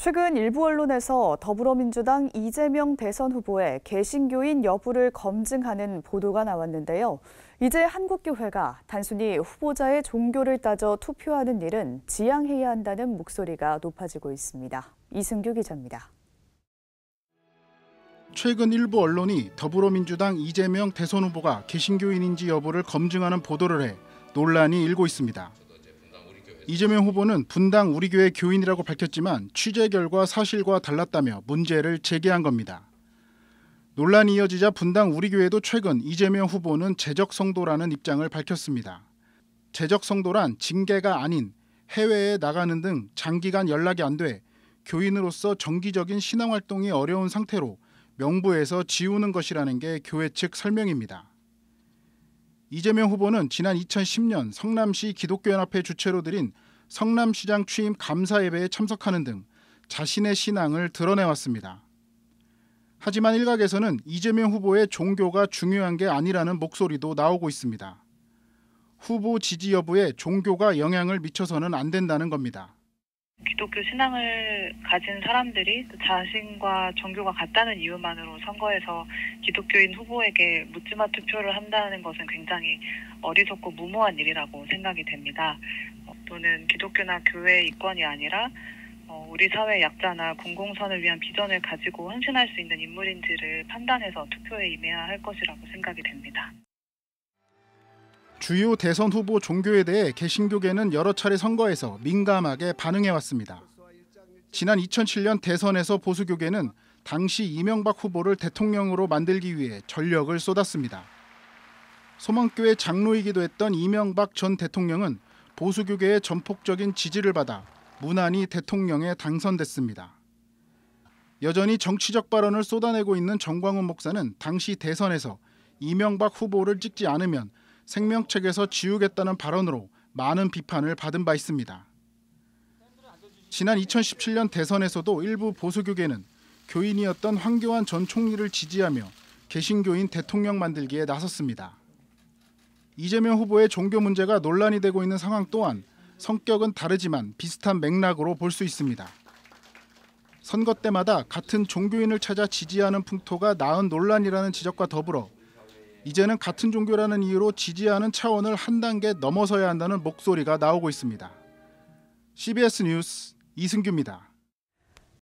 최근 일부 언론에서 더불어민주당 이재명 대선 후보의 개신교인 여부를 검증하는 보도가 나왔는데요. 이제 한국교회가 단순히 후보자의 종교를 따져 투표하는 일은 지양해야 한다는 목소리가 높아지고 있습니다. 이승규 기자입니다. 최근 일부 언론이 더불어민주당 이재명 대선 후보가 개신교인인지 여부를 검증하는 보도를 해 논란이 일고 있습니다. 이재명 후보는 분당 우리교회 교인이라고 밝혔지만 취재 결과 사실과 달랐다며 문제를 제기한 겁니다. 논란이 이어지자 분당 우리교회도 최근 이재명 후보는 재적 성도라는 입장을 밝혔습니다. 재적 성도란 징계가 아닌 해외에 나가는 등 장기간 연락이 안 돼 교인으로서 정기적인 신앙활동이 어려운 상태로 명부에서 지우는 것이라는 게 교회 측 설명입니다. 이재명 후보는 지난 2010년 성남시 기독교연합회 주최로 드린 성남시장 취임 감사 예배에 참석하는 등 자신의 신앙을 드러내왔습니다. 하지만 일각에서는 이재명 후보의 종교가 중요한 게 아니라는 목소리도 나오고 있습니다. 후보 지지 여부에 종교가 영향을 미쳐서는 안 된다는 겁니다. 기독교 신앙을 가진 사람들이 자신과 종교가 같다는 이유만으로 선거에서 기독교인 후보에게 묻지마 투표를 한다는 것은 굉장히 어리석고 무모한 일이라고 생각이 됩니다. 또는 기독교나 교회의 이권이 아니라 우리 사회 약자나 공공선을 위한 비전을 가지고 헌신할 수 있는 인물인지를 판단해서 투표에 임해야 할 것이라고 생각이 됩니다. 주요 대선 후보 종교에 대해 개신교계는 여러 차례 선거에서 민감하게 반응해왔습니다. 지난 2007년 대선에서 보수교계는 당시 이명박 후보를 대통령으로 만들기 위해 전력을 쏟았습니다. 소망교회 장로이기도 했던 이명박 전 대통령은 보수교계의 전폭적인 지지를 받아 무난히 대통령에 당선됐습니다. 여전히 정치적 발언을 쏟아내고 있는 정광훈 목사는 당시 대선에서 이명박 후보를 찍지 않으면 생명책에서 지우겠다는 발언으로 많은 비판을 받은 바 있습니다. 지난 2017년 대선에서도 일부 보수교계는 교인이었던 황교안 전 총리를 지지하며 개신교인 대통령 만들기에 나섰습니다. 이재명 후보의 종교 문제가 논란이 되고 있는 상황 또한 성격은 다르지만 비슷한 맥락으로 볼 수 있습니다. 선거 때마다 같은 종교인을 찾아 지지하는 풍토가 낳은 논란이라는 지적과 더불어 이제는 같은 종교라는 이유로 지지하는 차원을 한 단계 넘어서야 한다는 목소리가 나오고 있습니다. CBS 뉴스 이승규입니다.